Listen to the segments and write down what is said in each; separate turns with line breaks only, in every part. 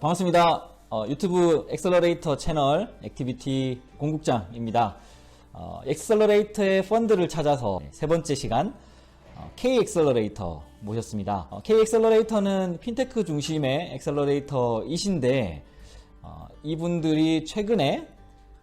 반갑습니다. 유튜브 엑셀러레이터 채널 액티비티 공국장입니다. 엑셀러레이터의 펀드를 찾아서 세 번째 시간 K 엑셀러레이터 모셨습니다. K 엑셀러레이터는 핀테크 중심의 엑셀러레이터이신데 이분들이 최근에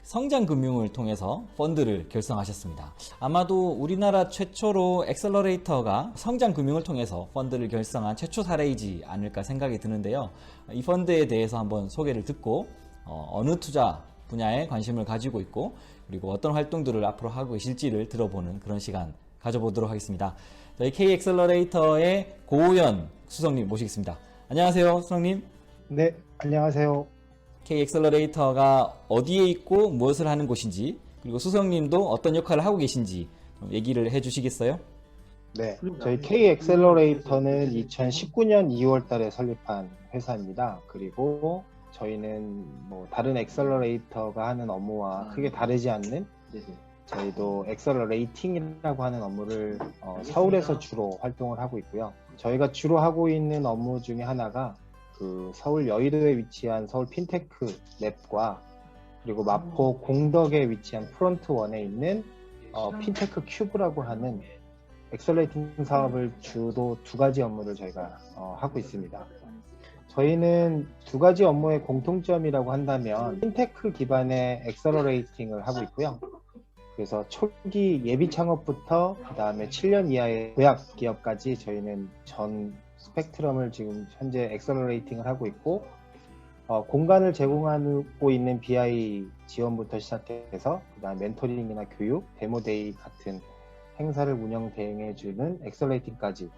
성장금융을 통해서 펀드를 결성하셨습니다. 아마도 우리나라 최초로 엑셀러레이터가 성장금융을 통해서 펀드를 결성한 최초 사례이지 않을까 생각이 드는데요. 이 펀드에 대해서 한번 소개를 듣고 어느 투자 분야에 관심을 가지고 있고 그리고 어떤 활동들을 앞으로 하고 계실지를 들어보는 그런 시간 가져보도록 하겠습니다. 저희 K 엑셀러레이터의 고우현 수석님 모시겠습니다. 안녕하세요, 수석님.
네, 안녕하세요.
K 엑셀러레이터가 어디에 있고 무엇을 하는 곳인지 그리고 수석님도 어떤 역할을 하고 계신지 좀 얘기를 해주시겠어요?
네, 저희 K 엑셀러레이터는 2019년 2월 달에 설립한 회사입니다. 그리고 저희는 다른 엑셀러레이터가 하는 업무와 크게 다르지 않는 저희도 엑셀러레이팅이라고 하는 업무를 서울에서 주로 활동을 하고 있고요. 저희가 주로 하고 있는 업무 중에 하나가 서울 여의도에 위치한 서울 핀테크 랩과 그리고 마포 공덕에 위치한 프론트원에 있는 핀테크 큐브라고 하는 엑셀레이팅 사업을 주로 두 가지 업무를 저희가 하고 있습니다. 저희는 두 가지 업무의 공통점이라고 한다면 핀테크 기반의 엑셀러레이팅을 하고 있고요. 그래서 초기 예비 창업부터 그 다음에 7년 이하의 도약 기업까지 저희는 전 스펙트럼을 지금 현재 엑셀러레이팅을 하고 있고 공간을 제공하고 있는 BI 지원부터 시작해서 그다음 멘토링이나 교육, 데모데이 같은 행사를 운영 대행해주는 엑셀러레이팅까지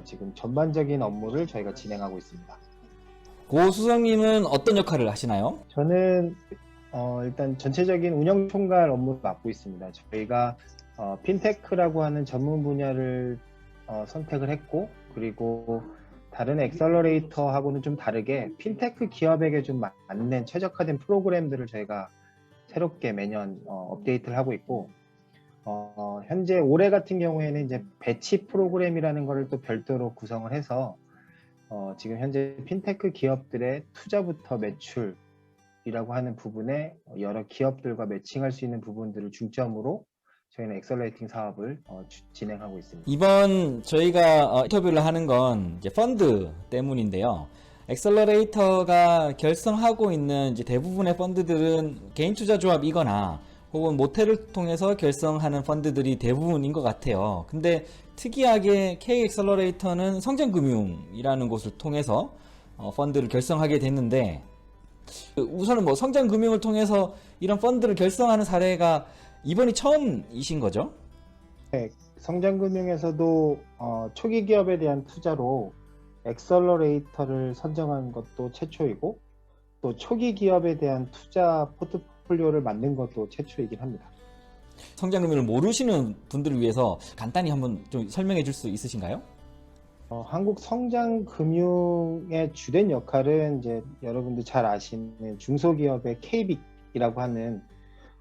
지금 전반적인 업무를 저희가 진행하고 있습니다.
고 수석님은 어떤 역할을 하시나요?
저는 일단 전체적인 운영 총괄 업무를 맡고 있습니다. 저희가 핀테크라고 하는 전문 분야를 선택을 했고 그리고 다른 엑셀러레이터하고는 좀 다르게 핀테크 기업에게 좀 맞는 최적화된 프로그램들을 저희가 새롭게 매년 업데이트를 하고 있고 현재 올해 같은 경우에는 이제 배치 프로그램이라는 것을 또 별도로 구성을 해서 지금 현재 핀테크 기업들의 투자부터 매출이라고 하는 부분에 여러 기업들과 매칭할 수 있는 부분들을 중점으로 저희는 엑셀러레이팅 사업을 진행하고 있습니다.
이번 저희가 인터뷰를 하는 건 이제 펀드 때문인데요. 엑셀러레이터가 결성하고 있는 이제 대부분의 펀드들은 개인 투자 조합이거나 혹은 모텔을 통해서 결성하는 펀드들이 대부분인 것 같아요. 근데 특이하게 K 엑셀러레이터는 성장금융이라는 곳을 통해서 펀드를 결성하게 됐는데 우선은 성장금융을 통해서 이런 펀드를 결성하는 사례가 이번이 처음이신 거죠?
네, 성장금융에서도 초기 기업에 대한 투자로 엑셀러레이터를 선정한 것도 최초이고 또 초기 기업에 대한 투자 포트폴리오를 만든 것도 최초이긴 합니다.
성장금융을 모르시는 분들을 위해서 간단히 한번 좀 설명해 줄 수 있으신가요?
한국 성장금융의 주된 역할은 이제 여러분들 잘 아시는 중소기업의 KBIC이라고 하는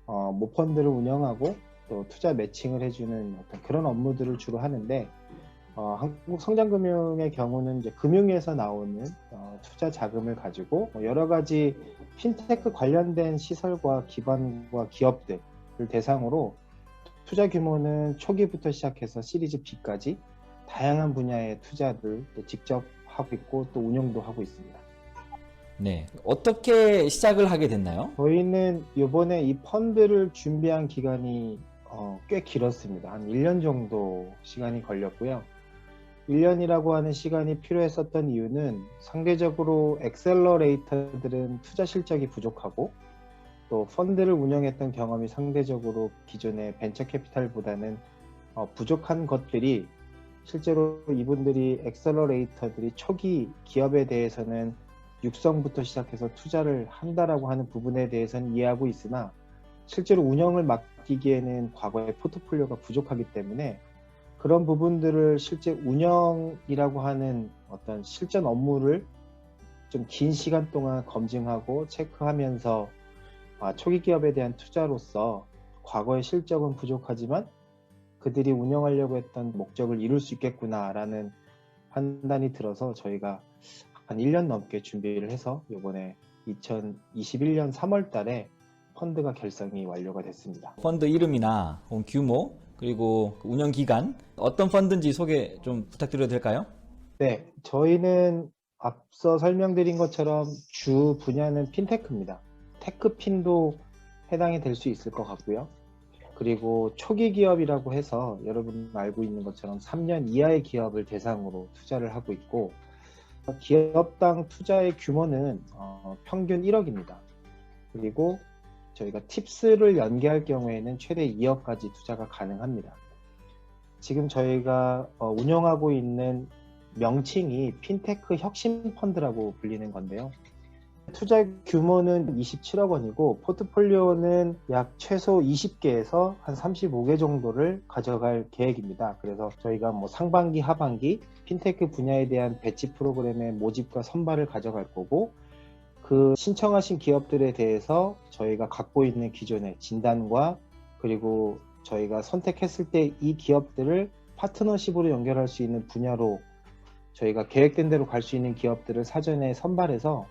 모펀드를 운영하고 또 투자 매칭을 해주는 어떤 그런 업무들을 주로 하는데 한국 성장금융의 경우는 이제 금융에서 나오는 투자 자금을 가지고 여러 가지 핀테크 관련된 시설과 기관과 기업들을 대상으로 투자 규모는 초기부터 시작해서 시리즈 B까지 다양한 분야의 투자를 또 직접 하고 있고 또 운영도 하고 있습니다.
네. 어떻게 시작을 하게 됐나요?
저희는 이번에 이 펀드를 준비한 기간이 꽤 길었습니다. 한 1년 정도 시간이 걸렸고요. 1년이라고 하는 시간이 필요했었던 이유는 상대적으로 엑셀러레이터들은 투자 실적이 부족하고 또 펀드를 운영했던 경험이 상대적으로 기존의 벤처 캐피탈보다는 부족한 것들이 실제로 이분들이 엑셀러레이터들이 초기 기업에 대해서는 육성부터 시작해서 투자를 한다라고 하는 부분에 대해서는 이해하고 있으나 실제로 운영을 맡기기에는 과거의 포트폴리오가 부족하기 때문에 그런 부분들을 실제 운영이라고 하는 어떤 실전 업무를 좀 긴 시간 동안 검증하고 체크하면서 초기 기업에 대한 투자로서 과거의 실적은 부족하지만 그들이 운영하려고 했던 목적을 이룰 수 있겠구나라는 판단이 들어서 저희가 한 1년 넘게 준비를 해서 이번에 2021년 3월 달에 펀드가 결성이 완료가 됐습니다.
펀드 이름이나 혹은 규모, 그리고 그 운영 기간, 어떤 펀드인지 소개 좀 부탁드려도 될까요?
네, 저희는 앞서 설명드린 것처럼 주 분야는 핀테크입니다. 테크핀도 해당이 될 수 있을 것 같고요. 그리고 초기 기업이라고 해서 여러분 알고 있는 것처럼 3년 이하의 기업을 대상으로 투자를 하고 있고, 기업당 투자의 규모는 평균 1억입니다. 그리고 저희가 팁스를 연계할 경우에는 최대 2억까지 투자가 가능합니다. 지금 저희가 운영하고 있는 명칭이 핀테크 혁신 펀드라고 불리는 건데요. 투자 규모는 27억 원이고 포트폴리오는 약 최소 20개에서 한 35개 정도를 가져갈 계획입니다. 그래서 저희가 뭐 상반기, 하반기 핀테크 분야에 대한 배치 프로그램의 모집과 선발을 가져갈 거고, 그 신청하신 기업들에 대해서 저희가 갖고 있는 기존의 진단과 그리고 저희가 선택했을 때 이 기업들을 파트너십으로 연결할 수 있는 분야로 저희가 계획된 대로 갈 수 있는 기업들을 사전에 선발해서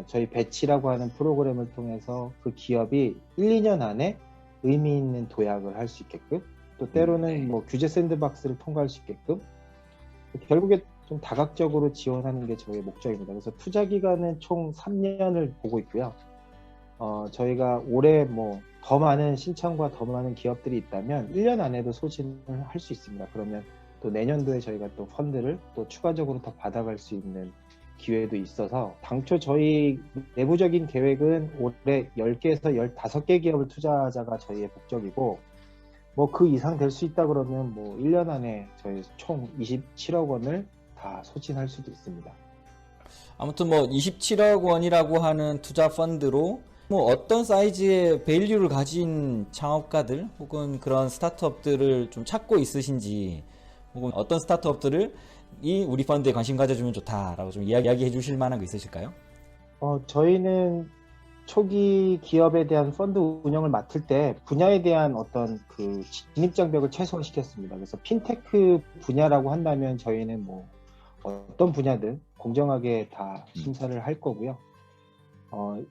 저희 배치라고 하는 프로그램을 통해서 그 기업이 1, 2년 안에 의미 있는 도약을 할 수 있게끔, 또 때로는 뭐 규제 샌드박스를 통과할 수 있게끔, 결국에 좀 다각적으로 지원하는 게 저희의 목적입니다. 그래서 투자 기간은 총 3년을 보고 있고요. 저희가 올해 뭐 더 많은 신청과 더 많은 기업들이 있다면 1년 안에도 소진을 할 수 있습니다. 그러면 또 내년도에 저희가 또 펀드를 또 추가적으로 더 받아갈 수 있는 기회도 있어서, 당초 저희 내부적인 계획은 올해 10개에서 15개 기업을 투자하자가 저희의 목적이고, 뭐 그 이상 될 수 있다 그러면 뭐 1년 안에 저희 총 27억 원을 다 소진할 수도 있습니다.
아무튼 뭐 27억 원이라고 하는 투자 펀드로 뭐 어떤 사이즈의 밸류를 가진 창업가들 혹은 그런 스타트업들을 좀 찾고 있으신지, 혹은 어떤 스타트업들을 이 우리 펀드에 관심 가져주면 좋다라고 좀 이야기해 주실 만한 거 있으실까요?
저희는 초기 기업에 대한 펀드 운영을 맡을 때 분야에 대한 어떤 그 진입장벽을 최소화시켰습니다. 그래서 핀테크 분야라고 한다면 저희는 뭐 어떤 분야든 공정하게 다 심사를 할 거고요.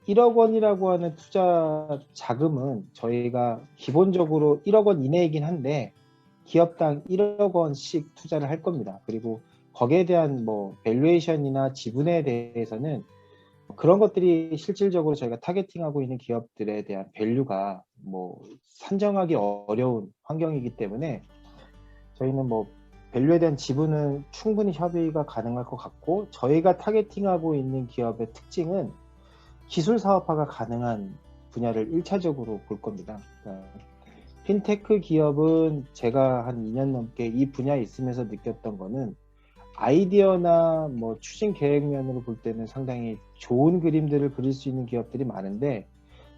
1억 원이라고 하는 투자 자금은 저희가 기본적으로 1억 원 이내이긴 한데 기업당 1억 원씩 투자를 할 겁니다. 그리고 거기에 대한 뭐 밸류에이션이나 지분에 대해서는 그런 것들이 실질적으로 저희가 타겟팅하고 있는 기업들에 대한 밸류가 뭐 산정하기 어려운 환경이기 때문에 저희는 뭐 밸류에 대한 지분은 충분히 협의가 가능할 것 같고, 저희가 타겟팅하고 있는 기업의 특징은 기술 사업화가 가능한 분야를 1차적으로 볼 겁니다. 그러니까 핀테크 기업은 제가 한 2년 넘게 이 분야에 있으면서 느꼈던 거는 아이디어나 뭐 추진 계획면으로 볼 때는 상당히 좋은 그림들을 그릴 수 있는 기업들이 많은데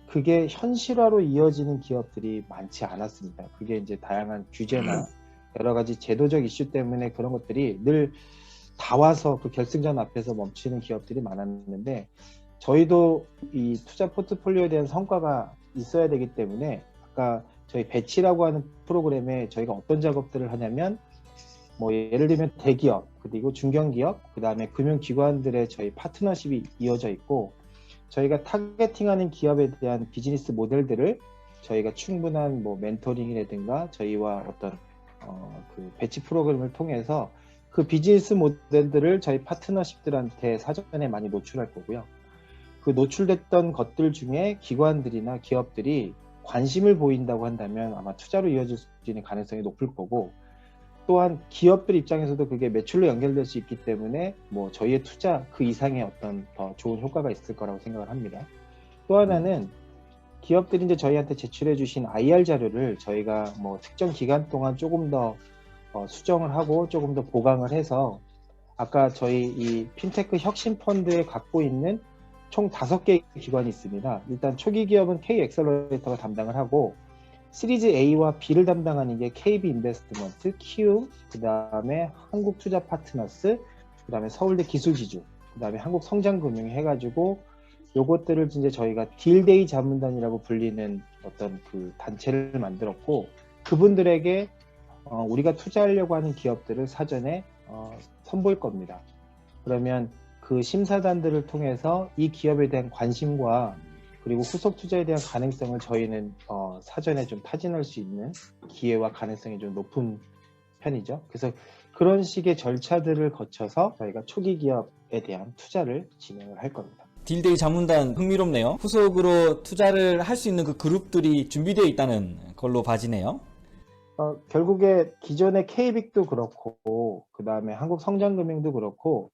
그게 현실화로 이어지는 기업들이 많지 않았습니다. 그게 이제 다양한 규제나 여러 가지 제도적 이슈 때문에 그런 것들이 늘 다 와서 그 결승전 앞에서 멈추는 기업들이 많았는데, 저희도 이 투자 포트폴리오에 대한 성과가 있어야 되기 때문에 아까 저희 배치라고 하는 프로그램에 저희가 어떤 작업들을 하냐면, 뭐 예를 들면 대기업, 그리고 중견기업, 그 다음에 금융기관들의 저희 파트너십이 이어져 있고, 저희가 타겟팅하는 기업에 대한 비즈니스 모델들을 저희가 충분한 뭐 멘토링이라든가 저희와 어떤 그 배치 프로그램을 통해서 그 비즈니스 모델들을 저희 파트너십들한테 사전에 많이 노출할 거고요. 그 노출됐던 것들 중에 기관들이나 기업들이 관심을 보인다고 한다면 아마 투자로 이어질 수 있는 가능성이 높을 거고, 또한 기업들 입장에서도 그게 매출로 연결될 수 있기 때문에 뭐 저희의 투자 그 이상의 어떤 더 좋은 효과가 있을 거라고 생각을 합니다. 또 하나는 기업들이 이제 저희한테 제출해 주신 IR 자료를 저희가 뭐 특정 기간 동안 조금 더 수정을 하고 조금 더 보강을 해서, 아까 저희 이 핀테크 혁신 펀드에 갖고 있는 총 5개의 기관이 있습니다. 일단 초기 기업은 K 엑셀러레이터가 담당을 하고, 시리즈 A와 B를 담당하는 게 KB 인베스트먼트, 키움, 그 다음에 한국투자파트너스, 그 다음에 서울대 기술지주, 그 다음에 한국성장금융 해가지고 요것들을 이제 저희가 딜데이 자문단이라고 불리는 어떤 그 단체를 만들었고, 그분들에게 우리가 투자하려고 하는 기업들을 사전에 선보일 겁니다. 그러면 그 심사단들을 통해서 이 기업에 대한 관심과 그리고 후속 투자에 대한 가능성을 저희는 사전에 좀 타진할 수 있는 기회와 가능성이 좀 높은 편이죠. 그래서 그런 식의 절차들을 거쳐서 저희가 초기 기업에 대한 투자를 진행을 할 겁니다.
딜데이 자문단 흥미롭네요. 후속으로 투자를 할 수 있는 그 그룹들이 준비되어 있다는 걸로 봐지네요.
결국에 기존의 KBIC도 그렇고 그 다음에 한국성장금융도 그렇고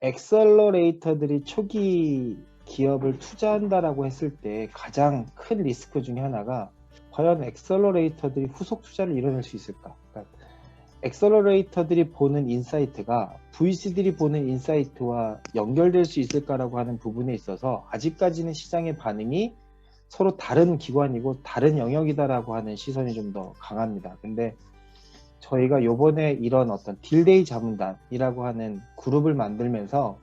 엑셀러레이터들이 초기 기업을 투자한다라고 했을 때 가장 큰 리스크 중에 하나가 과연 엑셀러레이터들이 후속 투자를 이뤄낼 수 있을까? 그러니까 엑셀러레이터들이 보는 인사이트가 VC들이 보는 인사이트와 연결될 수 있을까라고 하는 부분에 있어서 아직까지는 시장의 반응이 서로 다른 기관이고 다른 영역이다라고 하는 시선이 좀 더 강합니다. 근데 저희가 요번에 이런 어떤 딜데이 자문단이라고 하는 그룹을 만들면서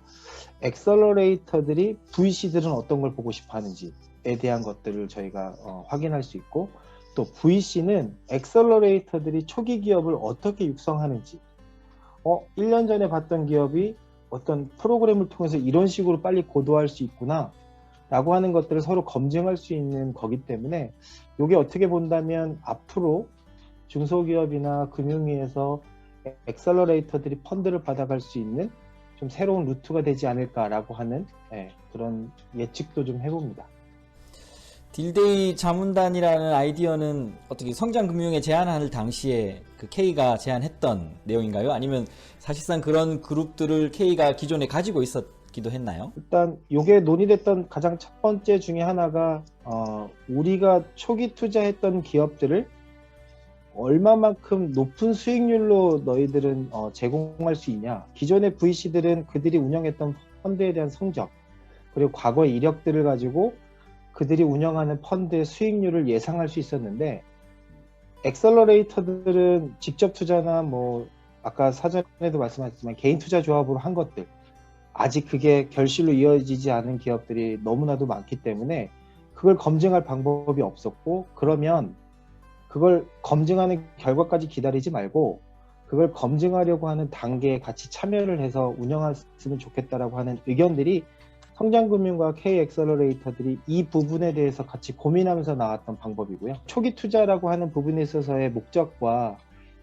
엑셀러레이터들이 VC들은 어떤 걸 보고 싶어 하는지에 대한 것들을 저희가 확인할 수 있고 또 VC는 엑셀러레이터들이 초기 기업을 어떻게 육성하는지 1년 전에 봤던 기업이 어떤 프로그램을 통해서 이런 식으로 빨리 고도화할 수 있구나 라고 하는 것들을 서로 검증할 수 있는 거기 때문에 이게 어떻게 본다면 앞으로 중소기업이나 금융위에서 엑셀러레이터들이 펀드를 받아갈 수 있는 좀 새로운 루트가 되지 않을까라고 하는 그런 예측도 좀 해봅니다.
딜데이 자문단이라는 아이디어는 어떻게 성장금융에 제안할 당시에 그 K가 제안했던 내용인가요? 아니면 사실상 그런 그룹들을 K가 기존에 가지고 있었기도 했나요?
일단 이게 논의됐던 가장 첫 번째 중에 하나가 우리가 초기 투자했던 기업들을 얼마만큼 높은 수익률로 너희들은 제공할 수 있냐. 기존의 VC들은 그들이 운영했던 펀드에 대한 성적 그리고 과거의 이력들을 가지고 그들이 운영하는 펀드의 수익률을 예상할 수 있었는데 엑셀러레이터들은 직접 투자나 뭐 아까 사전에도 말씀하셨지만 개인 투자 조합으로 한 것들 아직 그게 결실로 이어지지 않은 기업들이 너무나도 많기 때문에 그걸 검증할 방법이 없었고 그러면 그걸 검증하는 결과까지 기다리지 말고 그걸 검증하려고 하는 단계에 같이 참여를 해서 운영했으면 좋겠다라고 하는 의견들이 성장금융과 K엑셀러레이터들이 이 부분에 대해서 같이 고민하면서 나왔던 방법이고요. 초기 투자라고 하는 부분에 있어서의 목적과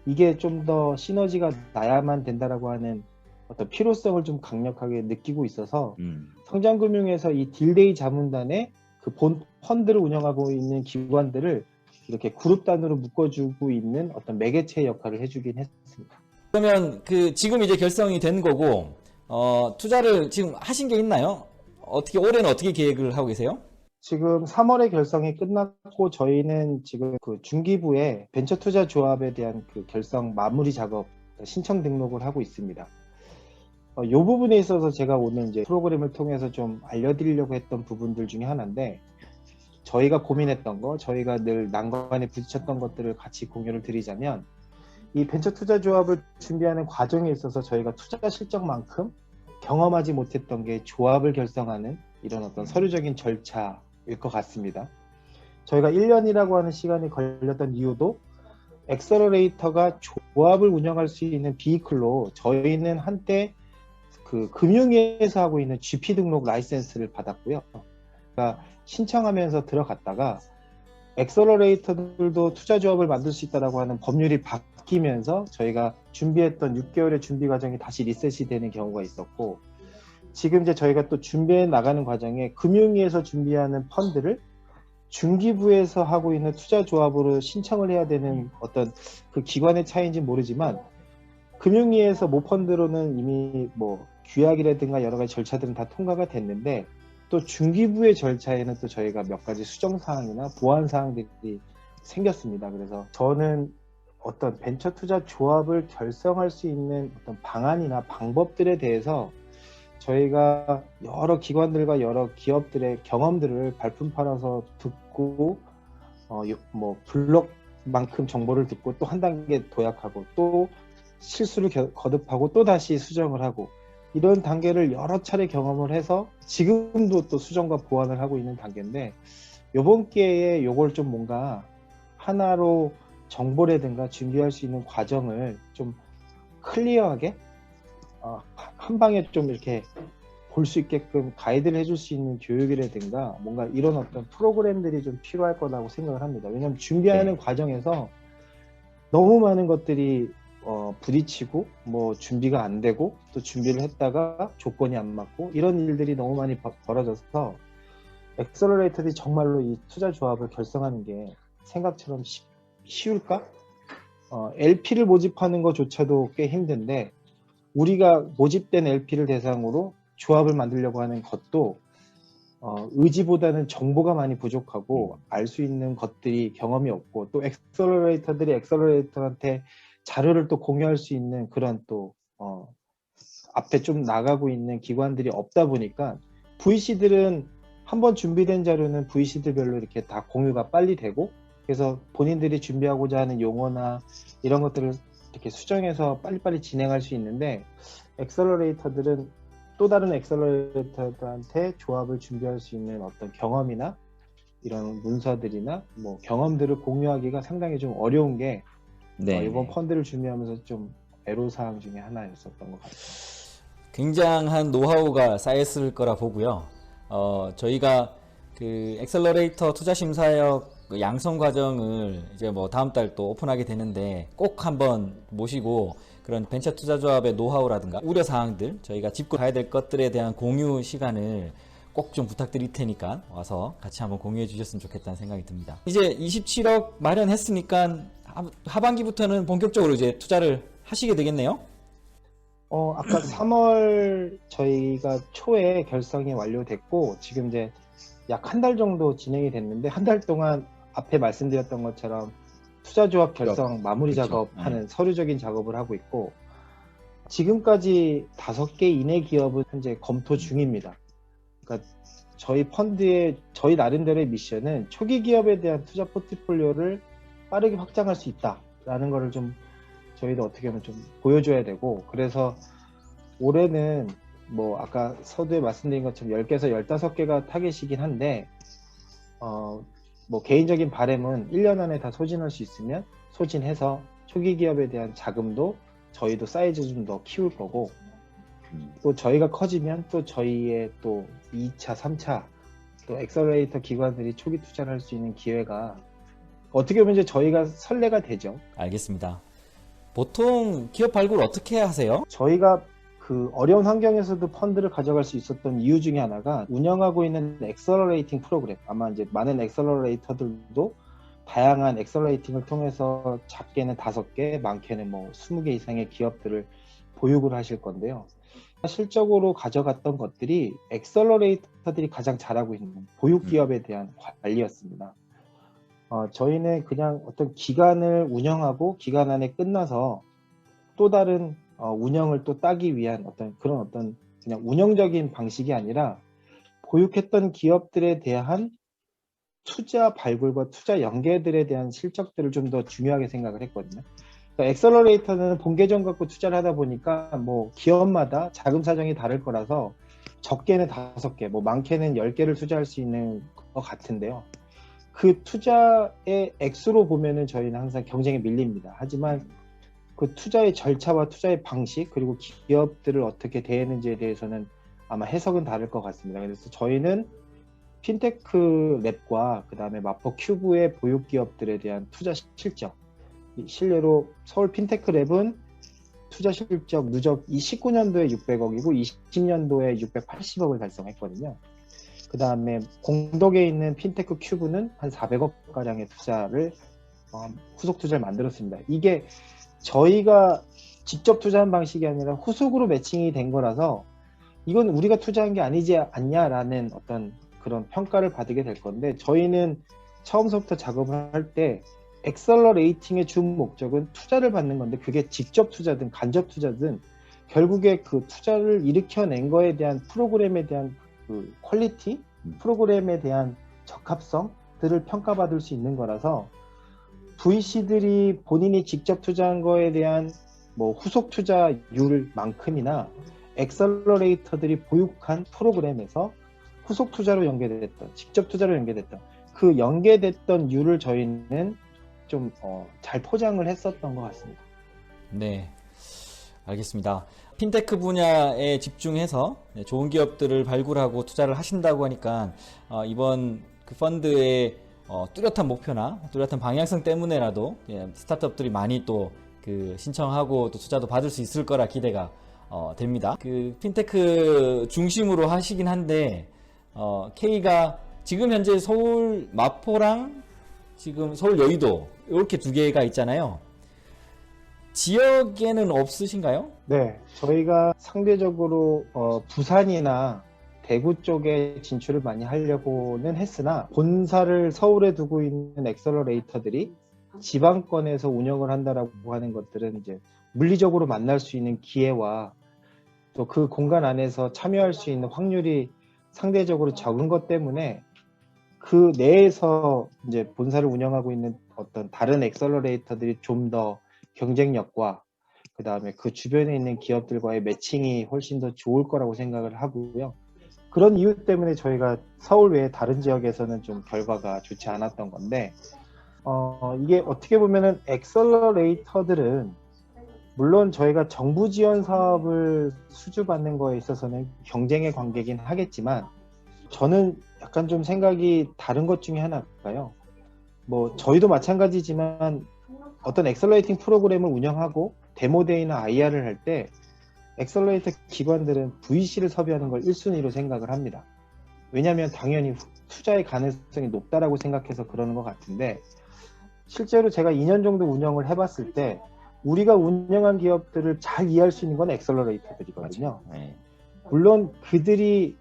이게 좀 더 시너지가 나야만 된다라고 하는 어떤 필요성을 좀 강력하게 느끼고 있어서 성장금융에서 이 딜데이 자문단에 그 본 펀드를 운영하고 있는 기관들을 이렇게 그룹 단으로 묶어주고 있는 어떤 매개체 역할을 해주긴 했습니다.
그러면 지금 이제 결성이 된 거고 투자를 지금 하신 게 있나요? 올해는 어떻게 계획을 하고 계세요?
지금 3월에 결성이 끝났고 저희는 지금 그 중기부에 벤처 투자 조합에 대한 그 결성 마무리 작업 신청 등록을 하고 있습니다. 이 부분에 있어서 제가 오늘 이제 프로그램을 통해서 좀 알려드리려고 했던 부분들 중에 하나인데 저희가 고민했던 거, 저희가 늘 난관에 부딪혔던 것들을 같이 공유를 드리자면 이 벤처 투자 조합을 준비하는 과정에 있어서 저희가 투자 실적만큼 경험하지 못했던 게 조합을 결성하는 이런 어떤 서류적인 절차일 것 같습니다. 저희가 1년이라고 하는 시간이 걸렸던 이유도 엑셀러레이터가 조합을 운영할 수 있는 비이클로 저희는 한때 그 금융위에서 하고 있는 GP 등록 라이센스를 받았고요. 그러니까 신청하면서 들어갔다가 엑셀러레이터들도 투자 조합을 만들 수 있다라고 하는 법률이 바뀌면서 저희가 준비했던 6개월의 준비 과정이 다시 리셋이 되는 경우가 있었고 지금 이제 저희가 또 준비해 나가는 과정에 금융위에서 준비하는 펀드를 중기부에서 하고 있는 투자 조합으로 신청을 해야 되는 어떤 그 기관의 차이인지 모르지만 금융위에서 모펀드로는 이미 뭐 규약이라든가 여러 가지 절차들은 다 통과가 됐는데 또 중기부의 절차에는 또 저희가 몇 가지 수정사항이나 보완사항들이 생겼습니다. 그래서 저는 어떤 벤처 투자 조합을 결성할 수 있는 어떤 방안이나 방법들에 대해서 저희가 여러 기관들과 여러 기업들의 경험들을 발품 팔아서 듣고 뭐 블록만큼 정보를 듣고 또 한 단계 도약하고 또 실수를 거듭하고 또 다시 수정을 하고 이런 단계를 여러 차례 경험을 해서 지금도 또 수정과 보완을 하고 있는 단계인데 이번 기회에 이걸 좀 뭔가 하나로 정보라든가 준비할 수 있는 과정을 좀 클리어하게 한 방에 좀 이렇게 볼 수 있게끔 가이드를 해줄 수 있는 교육이라든가 뭔가 이런 어떤 프로그램들이 좀 필요할 거라고 생각을 합니다. 왜냐하면 준비하는 과정에서 너무 많은 것들이 부딪히고 뭐 준비가 안 되고 또 준비를 했다가 조건이 안 맞고 이런 일들이 너무 많이 벌어져서 엑셀러레이터들이 정말로 이 투자 조합을 결성하는 게 생각처럼 쉬울까? LP를 모집하는 것조차도 꽤 힘든데 우리가 모집된 LP를 대상으로 조합을 만들려고 하는 것도 의지보다는 정보가 많이 부족하고 알 수 있는 것들이 경험이 없고 또 엑셀러레이터들이 엑셀러레이터한테 자료를 또 공유할 수 있는 그런 또 앞에 좀 나가고 있는 기관들이 없다 보니까 VC들은 한번 준비된 자료는 VC들별로 이렇게 다 공유가 빨리 되고 그래서 본인들이 준비하고자 하는 용어나 이런 것들을 이렇게 수정해서 빨리빨리 진행할 수 있는데 엑셀러레이터들은 또 다른 엑셀러레이터들한테 조합을 준비할 수 있는 어떤 경험이나 이런 문서들이나 뭐 경험들을 공유하기가 상당히 좀 어려운 게 이번 펀드를 준비하면서 좀 애로사항 중에 하나였었던 것 같습니다.
굉장한 노하우가 쌓였을 거라 보고요. 저희가 그 엑셀러레이터 투자심사역 그 양성 과정을 이제 뭐 다음 달 또 오픈하게 되는데 꼭 한번 모시고 그런 벤처 투자 조합의 노하우라든가 우려 사항들 저희가 짚고 가야 될 것들에 대한 공유 시간을 꼭 좀 부탁드릴 테니까 와서 같이 한번 공유해 주셨으면 좋겠다는 생각이 듭니다. 이제 27억 마련했으니까 하반기부터는 본격적으로 이제 투자를 하시게 되겠네요.
아까 3월 저희가 초에 결성이 완료됐고 지금 이제 약 한 달 정도 진행이 됐는데 한 달 동안 앞에 말씀드렸던 것처럼 투자조합 결성 마무리 작업하는 서류적인 작업을 하고 있고 지금까지 5개 이내 기업은 현재 검토 중입니다. 그러니까 저희 펀드의 저희 나름대로의 미션은 초기 기업에 대한 투자 포트폴리오를 빠르게 확장할 수 있다라는 거를 좀 저희도 어떻게 보면 좀 보여줘야 되고 그래서 올해는 뭐 아까 서두에 말씀드린 것처럼 10개에서 15개가 타겟이긴 한데 뭐 개인적인 바람은 1년 안에 다 소진할 수 있으면 소진해서 초기 기업에 대한 자금도 저희도 사이즈 좀 더 키울 거고 또 저희가 커지면 또 저희의 또 2차, 3차 또 엑셀러레이터 기관들이 초기 투자를 할 수 있는 기회가 어떻게 보면 이제 저희가 선례가 되죠.
알겠습니다. 보통 기업 발굴 어떻게 하세요?
저희가 그 어려운 환경에서도 펀드를 가져갈 수 있었던 이유 중에 하나가 운영하고 있는 엑셀러레이팅 프로그램 아마 이제 많은 엑셀러레이터들도 다양한 엑셀러레이팅을 통해서 작게는 5개, 많게는 뭐 20개 이상의 기업들을 보육을 하실 건데요. 실적으로 가져갔던 것들이 엑셀러레이터들이 가장 잘하고 있는 보육 기업에 대한 관리였습니다. 저희는 그냥 어떤 기간을 운영하고 기간 안에 끝나서 또 다른 운영을 또 따기 위한 그런 어떤 그냥 운영적인 방식이 아니라 보육했던 기업들에 대한 투자 발굴과 투자 연계들에 대한 실적들을 좀 더 중요하게 생각을 했거든요. 그러니까 엑셀러레이터는 본계정 갖고 투자를 하다 보니까 뭐 기업마다 자금 사정이 다를 거라서 적게는 5개, 뭐 많게는 10개를 투자할 수 있는 것 같은데요. 그 투자의 액수로 보면은 저희는 항상 경쟁에 밀립니다. 하지만 그 투자의 절차와 투자의 방식 그리고 기업들을 어떻게 대했는지에 대해서는 아마 해석은 다를 것 같습니다. 그래서 저희는 핀테크 랩과 그 다음에 마포 큐브의 보육 기업들에 대한 투자 실적 실례로 서울 핀테크 랩은 투자 실적 누적 19년도에 600억이고 20년도에 680억을 달성했거든요. 그 다음에 공덕에 있는 핀테크 큐브는 한 400억 가량의 투자를 후속 투자를 만들었습니다. 이게 저희가 직접 투자한 방식이 아니라 후속으로 매칭이 된 거라서 이건 우리가 투자한 게 아니지 않냐라는 어떤 그런 평가를 받게 될 건데 저희는 처음부터 작업을 할 때 엑셀러레이팅의 주 목적은 투자를 받는 건데 그게 직접 투자든 간접 투자든 결국에 그 투자를 일으켜낸 거에 대한 프로그램에 대한 그 퀄리티, 프로그램에 대한 적합성들을 평가받을 수 있는 거라서 VC들이 본인이 직접 투자한 거에 대한 뭐 후속 투자율만큼이나 엑셀러레이터들이 보육한 프로그램에서 후속 투자로 연계됐던, 직접 투자로 연계됐던 그 연계됐던 율을 저희는 좀 잘 포장을 했었던 것 같습니다.
네. 알겠습니다. 핀테크 분야에 집중해서 좋은 기업들을 발굴하고 투자를 하신다고 하니까 이번 그 펀드의 뚜렷한 목표나 뚜렷한 방향성 때문에라도 스타트업들이 많이 또 그 신청하고 또 투자도 받을 수 있을 거라 기대가 됩니다. 그 핀테크 중심으로 하시긴 한데 K가 지금 현재 서울 마포랑 지금 서울 여의도 이렇게 두 개가 있잖아요. 지역에는 없으신가요?
네, 저희가 상대적으로 부산이나 대구 쪽에 진출을 많이 하려고는 했으나 본사를 서울에 두고 있는 엑셀러레이터들이 지방권에서 운영을 한다라고 하는 것들은 이제 물리적으로 만날 수 있는 기회와 또 그 공간 안에서 참여할 수 있는 확률이 상대적으로 적은 것 때문에 그 내에서 이제 본사를 운영하고 있는 어떤 다른 엑셀러레이터들이 좀 더 경쟁력과 그 다음에 그 주변에 있는 기업들과의 매칭이 훨씬 더 좋을 거라고 생각을 하고요. 그런 이유 때문에 저희가 서울 외에 다른 지역에서는 좀 결과가 좋지 않았던 건데 이게 어떻게 보면은 엑셀러레이터들은 물론 저희가 정부 지원 사업을 수주받는 거에 있어서는 경쟁의 관계긴 하겠지만 저는 약간 좀 생각이 다른 것 중에 하나가요. 뭐 저희도 마찬가지지만 어떤 엑셀러레이팅 프로그램을 운영하고 데모데이나 IR을 할 때 엑셀러레이터 기관들은 VC를 섭외하는 걸 1순위로 생각을 합니다. 왜냐하면 당연히 투자의 가능성이 높다라고 생각해서 그러는 것 같은데 실제로 제가 2년 정도 운영을 해봤을 때 우리가 운영한 기업들을 잘 이해할 수 있는 건 엑셀러레이터들이거든요.
네.
물론 그들이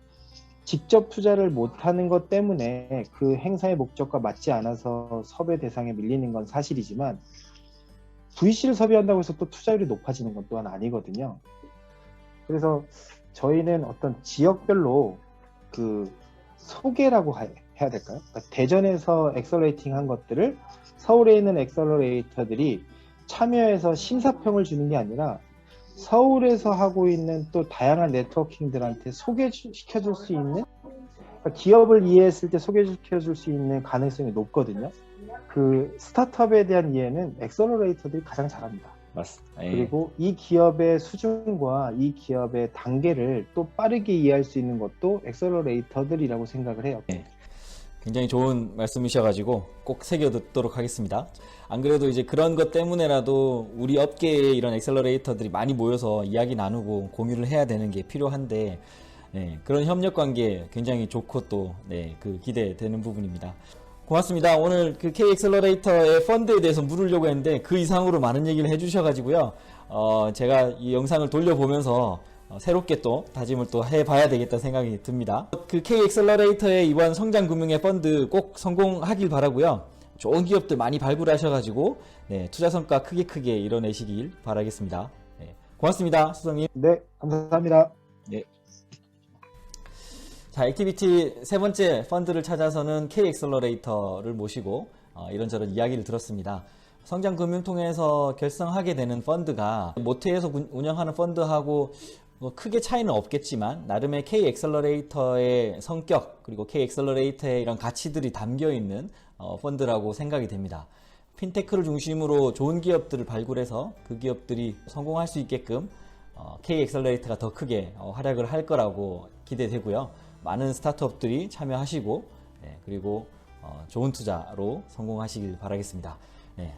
직접 투자를 못하는 것 때문에 그 행사의 목적과 맞지 않아서 섭외 대상에 밀리는 건 사실이지만 VC를 섭외한다고 해서 또 투자율이 높아지는 건 또한 아니거든요. 그래서 저희는 어떤 지역별로 그 소개라고 해야 될까요? 그러니까 대전에서 엑셀러레이팅 한 것들을 서울에 있는 엑셀러레이터들이 참여해서 심사평을 주는 게 아니라 서울에서 하고 있는 또 다양한 네트워킹들한테 소개시켜줄 수 있는 그러니까 기업을 이해했을 때 소개시켜줄 수 있는 가능성이 높거든요. 그 스타트업에 대한 이해는 엑셀러레이터들이 가장 잘합니다.
맞습니다.
그리고 이 기업의 수준과 이 기업의 단계를 또 빠르게 이해할 수 있는 것도 엑셀러레이터들이라고 생각을 해요.
네. 굉장히 좋은 말씀이셔가지고 꼭 새겨 듣도록 하겠습니다. 안 그래도 이제 그런 것 때문에라도 우리 업계에 이런 엑셀러레이터들이 많이 모여서 이야기 나누고 공유를 해야 되는 게 필요한데 그런 협력 관계 굉장히 좋고 또 그 기대되는 부분입니다. 고맙습니다. 오늘 그 K 엑셀러레이터의 펀드에 대해서 물으려고 했는데 그 이상으로 많은 얘기를 해주셔가지고요. 제가 이 영상을 돌려보면서 새롭게 또 다짐을 또 해봐야 되겠다 생각이 듭니다. 그 K 엑셀러레이터의 이번 성장금융의 펀드 꼭 성공하길 바라고요. 좋은 기업들 많이 발굴하셔가지고 투자 성과 크게 이뤄내시길 바라겠습니다. 고맙습니다, 수석님.
네, 감사합니다.
네. 자, 액티비티 세 번째 펀드를 찾아서는 K 엑셀러레이터를 모시고 이런저런 이야기를 들었습니다. 성장금융통해서 결성하게 되는 펀드가 모태에서 운영하는 펀드하고 크게 차이는 없겠지만 나름의 K 엑셀러레이터의 성격 그리고 K 엑셀러레이터의 이런 가치들이 담겨 있는 펀드라고 생각이 됩니다. 핀테크를 중심으로 좋은 기업들을 발굴해서 그 기업들이 성공할 수 있게끔 K 엑셀러레이터가 더 크게 활약을 할 거라고 기대되고요. 많은 스타트업들이 참여하시고 그리고 좋은 투자로 성공하시길 바라겠습니다.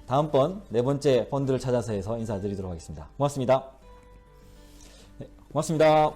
다음번 네 번째 펀드를 찾아서 해서 인사드리도록 하겠습니다. 고맙습니다. 고맙습니다.